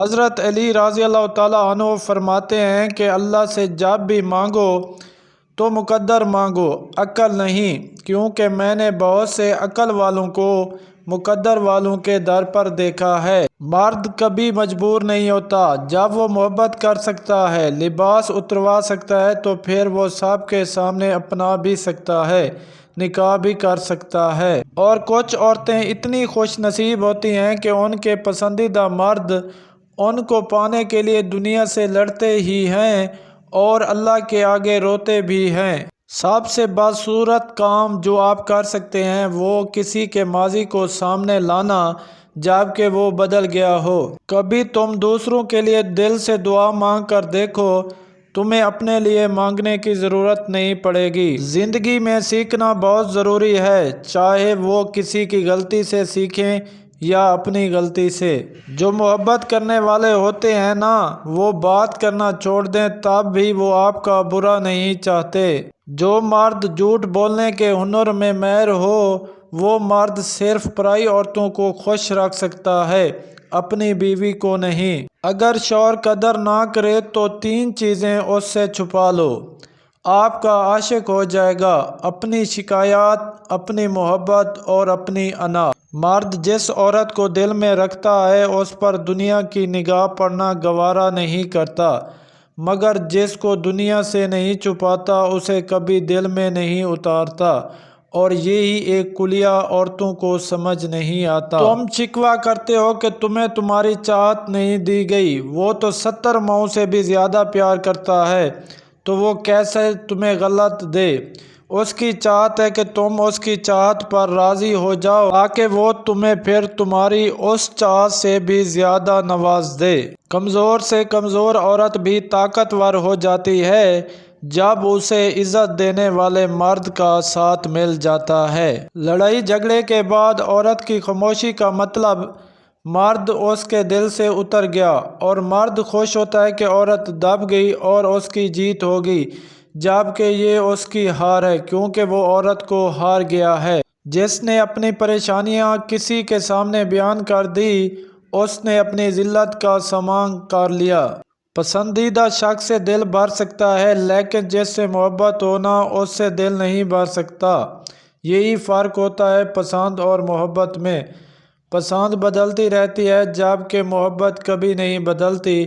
حضرت علی رضی اللہ تعالیٰ عنہ فرماتے ہیں کہ اللہ سے جب بھی مانگو تو مقدر مانگو، عقل نہیں، کیونکہ میں نے بہت سے عقل والوں کو مقدر والوں کے در پر دیکھا ہے۔ مرد کبھی مجبور نہیں ہوتا، جب وہ محبت کر سکتا ہے، لباس اتروا سکتا ہے تو پھر وہ سب کے سامنے اپنا بھی سکتا ہے، نکاح بھی کر سکتا ہے۔ اور کچھ عورتیں اتنی خوش نصیب ہوتی ہیں کہ ان کے پسندیدہ مرد ان کو پانے کے لیے دنیا سے لڑتے ہی ہیں اور اللہ کے آگے روتے بھی ہیں۔ سب سے بدصورت کام جو آپ کر سکتے ہیں وہ کسی کے ماضی کو سامنے لانا جب کہ وہ بدل گیا ہو۔ کبھی تم دوسروں کے لیے دل سے دعا مانگ کر دیکھو، تمہیں اپنے لیے مانگنے کی ضرورت نہیں پڑے گی۔ زندگی میں سیکھنا بہت ضروری ہے، چاہے وہ کسی کی غلطی سے سیکھیں یا اپنی غلطی سے۔ جو محبت کرنے والے ہوتے ہیں نا، وہ بات کرنا چھوڑ دیں تب بھی وہ آپ کا برا نہیں چاہتے۔ جو مرد جھوٹ بولنے کے ہنر میں ماہر ہو، وہ مرد صرف پرائی عورتوں کو خوش رکھ سکتا ہے، اپنی بیوی کو نہیں۔ اگر شوہر قدر نہ کرے تو 3 چیزیں اس سے چھپا لو، آپ کا عاشق ہو جائے گا: اپنی شکایات، اپنی محبت اور اپنی انا۔ مرد جس عورت کو دل میں رکھتا ہے اس پر دنیا کی نگاہ پڑنا گوارا نہیں کرتا، مگر جس کو دنیا سے نہیں چھپاتا اسے کبھی دل میں نہیں اتارتا، اور یہی ایک کلیہ عورتوں کو سمجھ نہیں آتا۔ تم شکوہ کرتے ہو کہ تمہیں تمہاری چاہت نہیں دی گئی، وہ تو 70 ماؤں سے بھی زیادہ پیار کرتا ہے، تو وہ کیسے تمہیں غلط دے؟ اس کی چاہت ہے کہ تم اس کی چاہت پر راضی ہو جاؤ تاکہ وہ تمہیں پھر تمہاری اس چاہت سے بھی زیادہ نواز دے۔ کمزور سے کمزور عورت بھی طاقتور ہو جاتی ہے جب اسے عزت دینے والے مرد کا ساتھ مل جاتا ہے۔ لڑائی جھگڑے کے بعد عورت کی خاموشی کا مطلب مرد اس کے دل سے اتر گیا، اور مرد خوش ہوتا ہے کہ عورت دب گئی اور اس کی جیت ہوگی، جبکہ یہ اس کی ہار ہے، کیونکہ وہ عورت کو ہار گیا ہے۔ جس نے اپنی پریشانیاں کسی کے سامنے بیان کر دی، اس نے اپنی ذلت کا سامان کر لیا۔ پسندیدہ شخص سے دل بھر سکتا ہے، لیکن جس سے محبت ہونا اس سے دل نہیں بھر سکتا۔ یہی فرق ہوتا ہے پسند اور محبت میں۔ پسند بدلتی رہتی ہے جبکہ محبت کبھی نہیں بدلتی،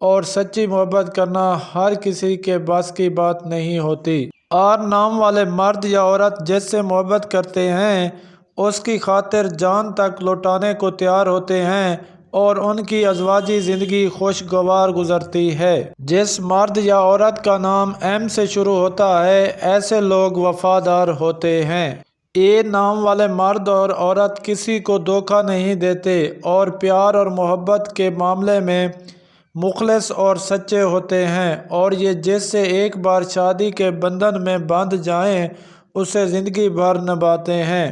اور سچی محبت کرنا ہر کسی کے بس کی بات نہیں ہوتی۔ اور نام والے مرد یا عورت جس سے محبت کرتے ہیں اس کی خاطر جان تک لوٹانے کو تیار ہوتے ہیں، اور ان کی ازواجی زندگی خوشگوار گزرتی ہے۔ جس مرد یا عورت کا نام ایم سے شروع ہوتا ہے، ایسے لوگ وفادار ہوتے ہیں۔ اے نام والے مرد اور عورت کسی کو دھوکہ نہیں دیتے، اور پیار اور محبت کے معاملے میں مخلص اور سچے ہوتے ہیں، اور یہ جس سے ایک بار شادی کے بندھن میں بندھ جائیں اسے زندگی بھر نبھاتے ہیں۔